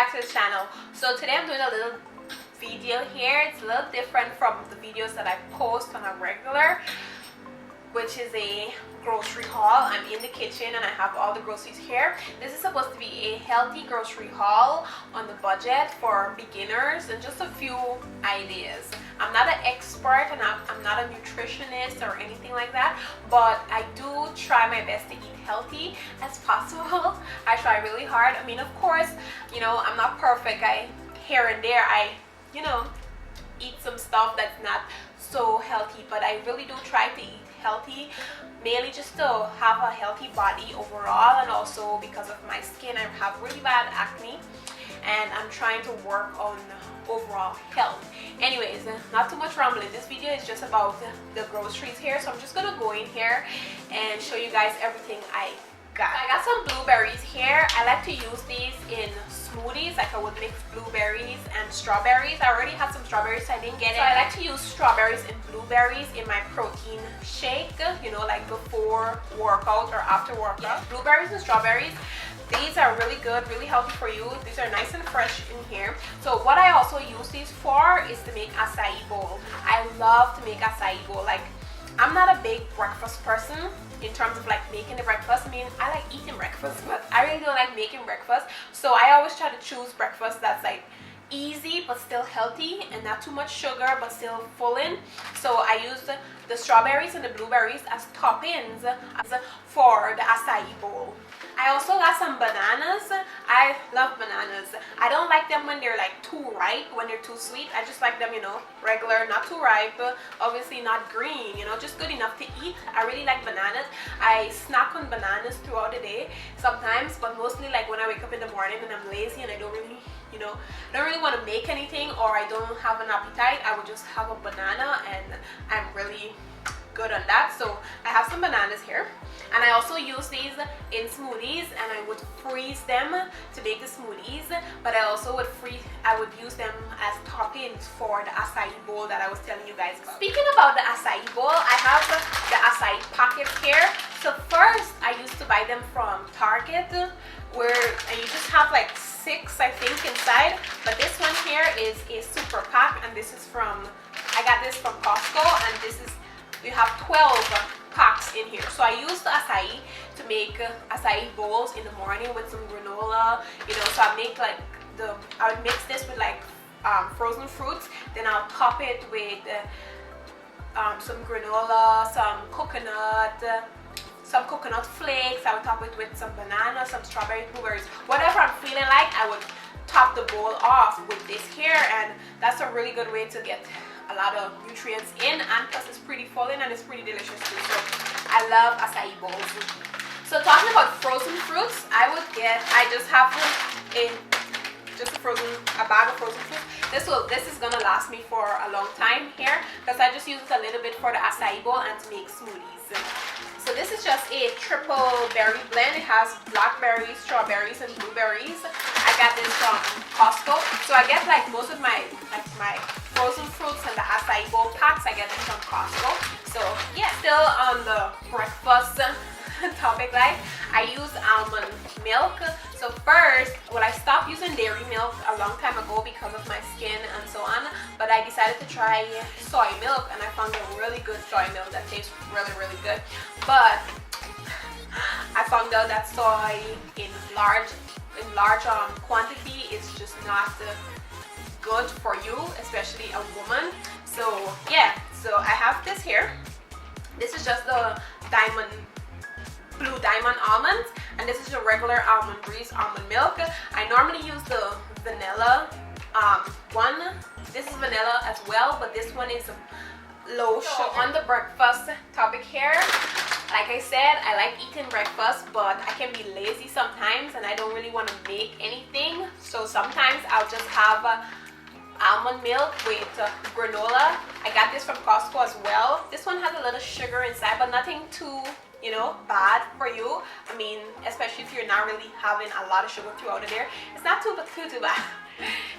back to the channel. So today I'm doing a little video here. It's a little different from the videos that I post on a regular, which is a grocery haul. I'm in the kitchen and I have all the groceries here. This is supposed to be a healthy grocery haul on the budget for beginners and just a few ideas. I'm not an expert and I'm not a nutritionist or anything like that, but I do try my best to eat healthy as possible. I try really hard. I mean, of course, you know, I'm not perfect. Here and there I eat some stuff that's not so healthy, but I really do try to eat healthy, mainly just to have a healthy body overall, and also because of my skin. I have really bad acne and I'm trying to work on overall health. Anyways, not too much rambling. This video is just about the groceries here, so I'm just gonna go in here and show you guys everything I got. I got some blueberries here. I like to use these in smoothies, like I would mix blueberries and strawberries. I already had some strawberries, so I didn't get it. So I like to use strawberries and blueberries in my protein shake, you know, like before workout or after workout. Yeah. Blueberries and strawberries, these are really good, really healthy for you. These are nice and fresh in here. So what I also use these for is to make acai bowl. I love to make acai bowl. Like, I'm not a big breakfast person in terms of like making the breakfast. I mean, I like eating breakfast, but I really don't like making breakfast. So I always try to choose breakfast that's like easy but still healthy and not too much sugar but still full in. So I use the strawberries and the blueberries as toppings for the acai bowl. I also got some bananas. I love bananas. I don't like them when they're like too ripe, when they're too sweet. I just like them, you know, regular, not too ripe, obviously not green, you know, just good enough to eat. I really like bananas. I snack on bananas throughout the day sometimes, but mostly like when I wake up in the morning and I'm lazy and I don't really, you know, I don't really want to make anything, or I don't have an appetite, I would just have a banana and I'm really good on that. So I have some bananas here, and I also use these in smoothies, and I would freeze them to make the smoothies, but I also would use them as toppings for the acai bowl that I was telling you guys about. Speaking about the acai bowl, I have the acai packets here. So first I used to buy them from Target, and you just have like 6, I think, inside, but this one here is a super pack, and this is I got this from Costco, and we have 12 packs in here. So I use the acai to make acai bowls in the morning with some granola, you know. So I make like I would mix this with like frozen fruits, then I'll top it with some granola, some coconut flakes. I would top it with some banana, some strawberry, blueberries, whatever I'm feeling like. I would top the bowl off with this here, and that's a really good way to get a lot of nutrients in, and plus it's pretty filling and it's pretty delicious too. So I love acai bowls. So talking about frozen fruits, I just have a bag of frozen fruits. This is gonna last me for a long time here, because I just use it a little bit for the acai bowl and to make smoothies. So this is just a triple berry blend. It has blackberries, strawberries, and blueberries. I got this from Costco. So I get like most of my frozen fruits and the acai bowl packs, I get them from Costco. So yeah, still on the breakfast topic, like I use almond milk. So first, well, I stopped using dairy milk a long time ago because of my skin and so on, but I decided to try soy milk, and I found a really good soy milk that tastes really, really good. But I found out that soy in large quantity is just not good for you, especially a woman. So yeah, so I have this here. This is just the Blue Diamond almonds, and this is the regular Almond Breeze almond milk. I normally use the vanilla one. This is vanilla as well, but this one is low sugar. On the breakfast topic here, like I said, I like eating breakfast, but I can be lazy sometimes and I don't really want to make anything. So sometimes I'll just have almond milk with granola. I got this from Costco as well. This one has a little sugar inside, but nothing too, you know, bad for you. I mean, especially if you're not really having a lot of sugar throughout the day. It's not too bad.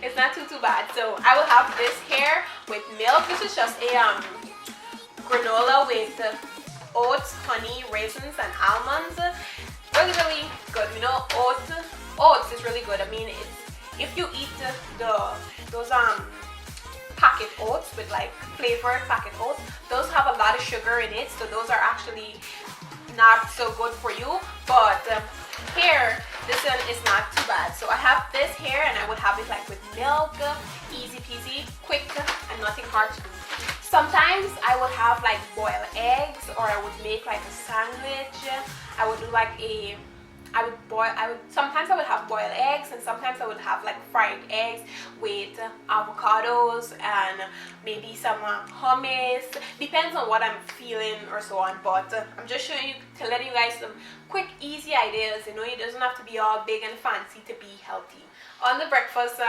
It's not too bad. So I will have this here with milk. This is just a granola with oats, honey, raisins, and almonds. Really, really good. You know, oats is really good. I mean, if you eat those packet oats with like flavored packet oats, those have a lot of sugar in it, so those are actually not so good for you. But here, this one is not too bad. So I have this here, and I would have it like with milk, easy peasy, quick, and nothing hard to do. Sometimes I would have like boiled eggs, or I would make like a sandwich. I would do like sometimes I would have boiled eggs, and sometimes I would have like fried eggs with avocados and maybe some hummus. Depends on what I'm feeling or so on. But I'm just showing you to let you guys some quick, easy ideas. You know, it doesn't have to be all big and fancy to be healthy. On the breakfast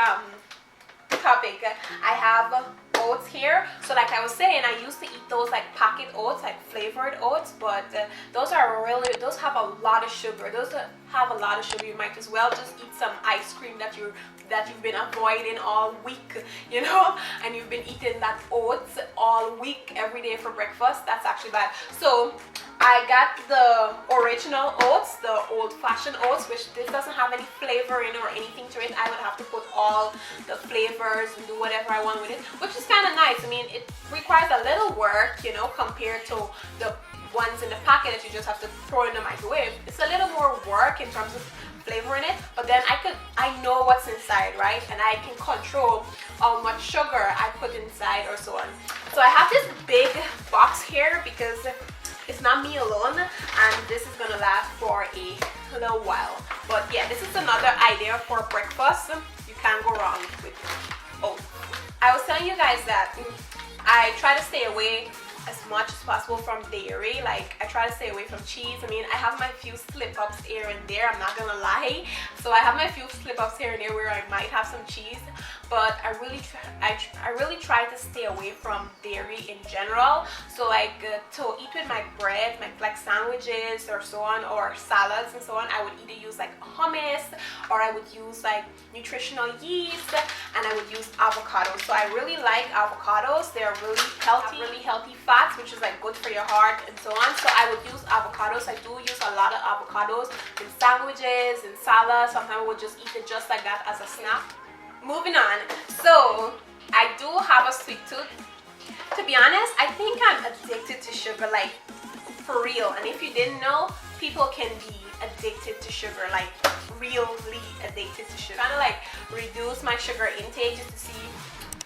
topic, I have oats here. So like I was saying, I used to eat those like packet oats, like flavored oats, but those have a lot of sugar. Those have a lot of sugar. You might as well just eat some ice cream that you've been avoiding all week, you know, and you've been eating that oats all week every day for breakfast. That's actually bad. So I got the original oats, the old-fashioned oats, which this doesn't have any flavoring or anything to it. I would have to put all the flavors and do whatever I want with it, which is kind of nice. I mean, it requires a little work, you know, compared to the ones in the packet that you just have to throw in the microwave. It's a little more work in terms of flavoring it, but then I know what's inside, right? And I can control how much sugar I put inside or so on. So I have this big box here because it's not me alone, and this is gonna last for a little while. But yeah, this is another idea for breakfast. You can't go wrong with oats. I was telling you guys that I try to stay away as much as possible from dairy. Like, I try to stay away from cheese. I mean, I have my few slip-ups here and there, I'm not gonna lie. So I have my few slip-ups here and there where I might have some cheese, but I really try to stay away from dairy in general. So like to eat with my bread, like sandwiches or so on, or salads and so on, I would either use like hummus, or I would use like nutritional yeast, and I would use avocados. So I really like avocados. They're really healthy fats, which is like good for your heart and so on. So I would use avocados. I do use a lot of avocados in sandwiches and salads. Sometimes I would just eat it just like that as a snack. Moving on, so I do have a sweet tooth. To be honest, I think I'm addicted to sugar, like for real. And if you didn't know, people can be addicted to sugar, like really addicted to sugar. Kind of like reduce my sugar intake just to see,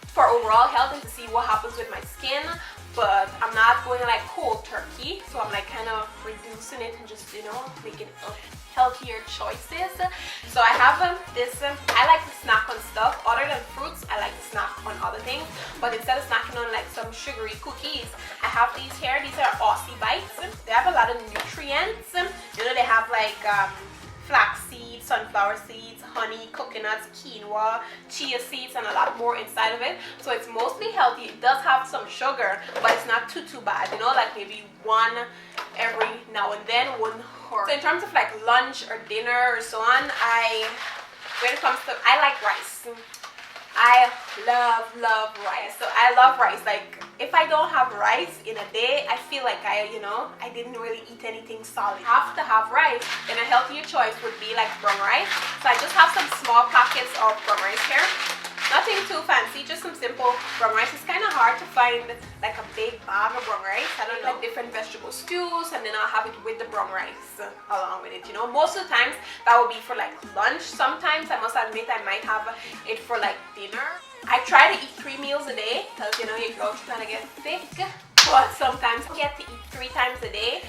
for overall health and to see what happens with my skin. But I'm not going like cold turkey, so I'm like kind of reducing it and just, you know, making healthier choices. So I have this, I like to snack on stuff other than fruits. I like to snack on other things, but instead of snacking on like some sugary cookies, I have these here. These are Aussie Bites. They have a lot of nutrients. You know, they have like flax seeds, sunflower seeds, honey, coconuts, quinoa, chia seeds, and a lot more inside of it. So it's mostly healthy. It does have some sugar, but it's not too bad, you know, like maybe one every now and then, one or. So in terms of like lunch or dinner or so on, when it comes to, I like rice. I love rice. So I love rice. Like, if I don't have rice in a day, I feel like I didn't really eat anything solid. I have to have rice, and a healthier choice would be like brown rice. So I just have some small packets of brown rice here. Nothing too fancy, just some simple brown rice. It's kind of hard to find like a big bag of brown rice. I don't like different vegetable stews, and then I'll have it with the brown rice along with it, you know. Most of the times that would be for like lunch. Sometimes I must admit I might have it for like dinner. I try to eat 3 meals a day because, you know, your girl's trying to get thick, but sometimes I get to eat 3 times a day.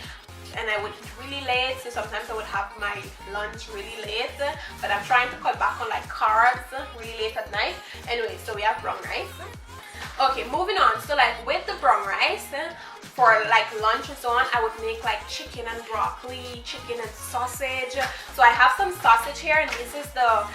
And I would eat really late, so sometimes I would have my lunch really late, but I'm trying to cut back on like carbs really late at night. Anyway, so we have brown rice. Okay, moving on. So like with the brown rice, for like lunch and so on, I would make like chicken and broccoli, chicken and sausage. So I have some sausage here, and this is the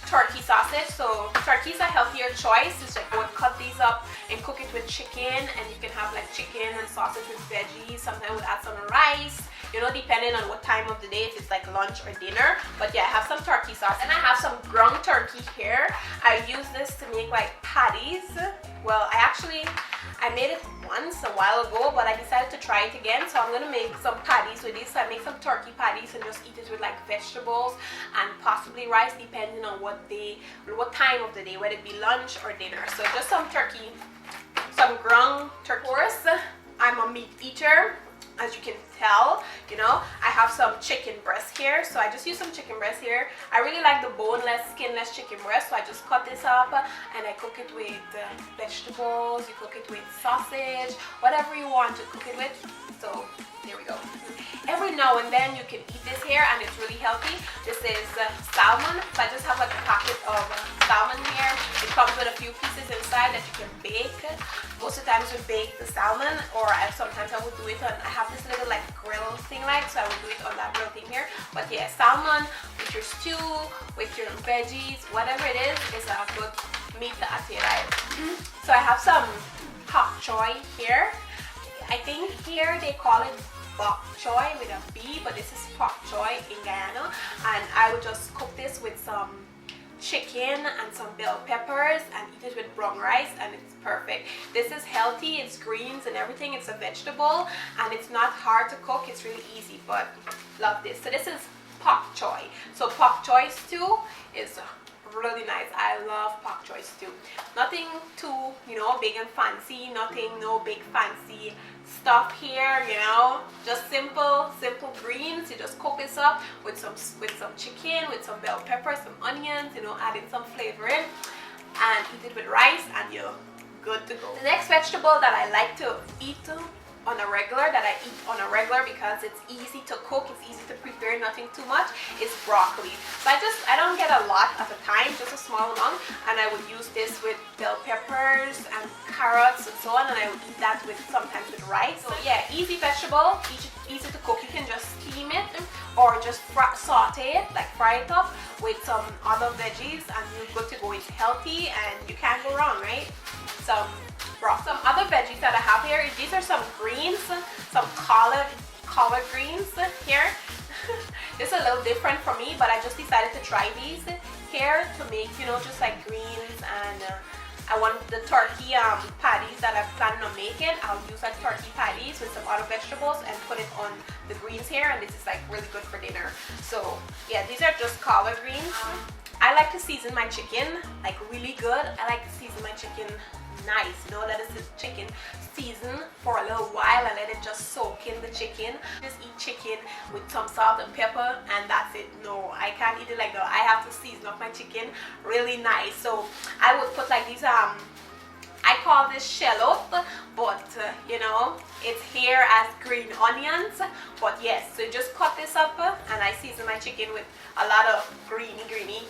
turkey sausage. So turkey is a healthier choice. It's like I would cut these up and cook it with chicken, and you can have like chicken and sausage with veggies. Sometimes I would add some rice you know, depending on what time of the day, if it's like lunch or dinner. But yeah, I have some turkey sauce, and I have some ground turkey here. I use this to make like patties. Well, I made it once a while ago, but I decided to try it again. So I'm gonna make some patties with this. I make some turkey patties and just eat it with like vegetables and possibly rice, depending on what time of the day, whether it be lunch or dinner. So just some turkey, some ground turkey. Of course, I'm a meat eater, as you can tell. You know, I have some chicken breast here, so I just use some chicken breast here. I really like the boneless, skinless chicken breast, so I just cut this up and I cook it with vegetables. You cook it with sausage, whatever you want to cook it with. So there we go. Every now and then you can eat this here, and it's really healthy. This is salmon, so I just have like a packet of salmon here. It comes with a few pieces inside that you can bake. Most of the times we bake the salmon, or sometimes I would do it on, I have this little like grill thing, like, so I would do it on that grill thing here. But yeah, salmon with your stew, with your veggies, whatever it is a good meat to add to your diet. So I have some pak choy here. I think here they call it bok choy with a B, but this is pak choy in Guyana, and I would just cook this with some chicken and some bell peppers and eat it with brown rice, and it's perfect. This is healthy, it's greens and everything, it's a vegetable, and it's not hard to cook, it's really easy, but love this. So this is pak choy. So pak choy stew is really nice. I love pak choy stew. Nothing too, you know, big and fancy, no big fancy stuff here, you know, just simple greens. You just cook this up with some chicken, with some bell peppers, some onions, you know, adding some flavor in, and eat it with rice, and you're good to go. The next vegetable that I like to eat on a regular, because it's easy to cook, it's easy to prepare, nothing too much, is broccoli. So I don't get a lot at a time, just a small amount, and I would use this with bell peppers and carrots and so on, and I would eat that with sometimes with rice. So yeah, easy vegetable, easy to cook. You can just steam it or just saute it, like fry it up with some other veggies, and you're good to go. It's healthy and you can't go wrong, right? Some other veggies that I have here, these are some greens, some collard greens here. This is a little different for me, but I just decided to try these here to make, you know, just like greens, and I want the turkey patties that I'm planning on making. I'll use like turkey patties with some other vegetables and put it on the greens here, and this is like really good for dinner. So yeah, these are just collard greens. I like to season my chicken like really good. I like to season my chicken nice, you know, let the chicken season for a little while and let it just soak in the chicken. Just eat chicken with some salt and pepper and that's it. No, I can't eat it like that. I have to season up my chicken really nice. So I would put like these I call this shallot, but you know, it's here as green onions. But yes, so just cut this up and I season my chicken with a lot of greeny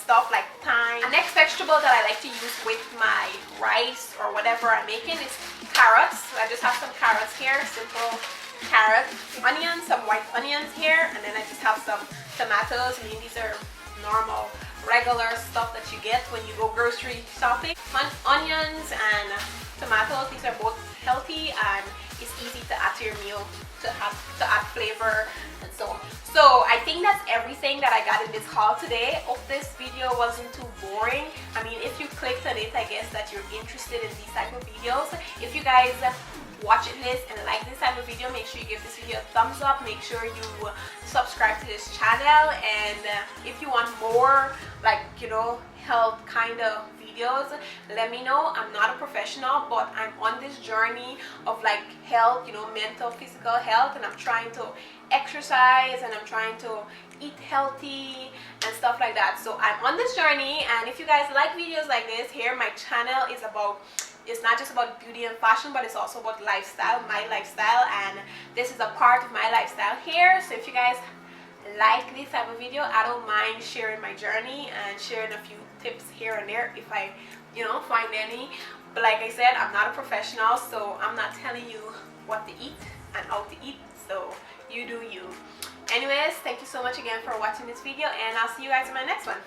stuff like thyme. The next vegetable that I like to use with my rice or whatever I'm making is carrots. So I just have some carrots here, simple carrots, onions, some white onions here, and then I just have some tomatoes. I mean, these are normal, regular stuff that you get when you go grocery shopping. Onions and tomatoes, these are both healthy and it's easy to add to your meal to add flavor and so on. So I think that's everything that I got in this haul today. Hope this video wasn't too boring. I mean, if you clicked on it, I guess that you're interested in these type of videos. If you guys watching this and like this type of video, make sure you give this video a thumbs up. Make sure you subscribe to this channel, and if you want more like, you know, health kind of videos, let me know. I'm not a professional, but I'm on this journey of like health, you know, mental, physical health, and I'm trying to exercise and I'm trying to eat healthy and stuff like that. So I'm on this journey, and if you guys like videos like this, here my channel is about, it's not just about beauty and fashion, but it's also about lifestyle, my lifestyle, and this is a part of my lifestyle here. So if you guys like this type of video, I don't mind sharing my journey and sharing a few tips here and there if I, you know, find any. But like I said, I'm not a professional, so I'm not telling you what to eat and how to eat, so you do you. Anyways, thank you so much again for watching this video, and I'll see you guys in my next one.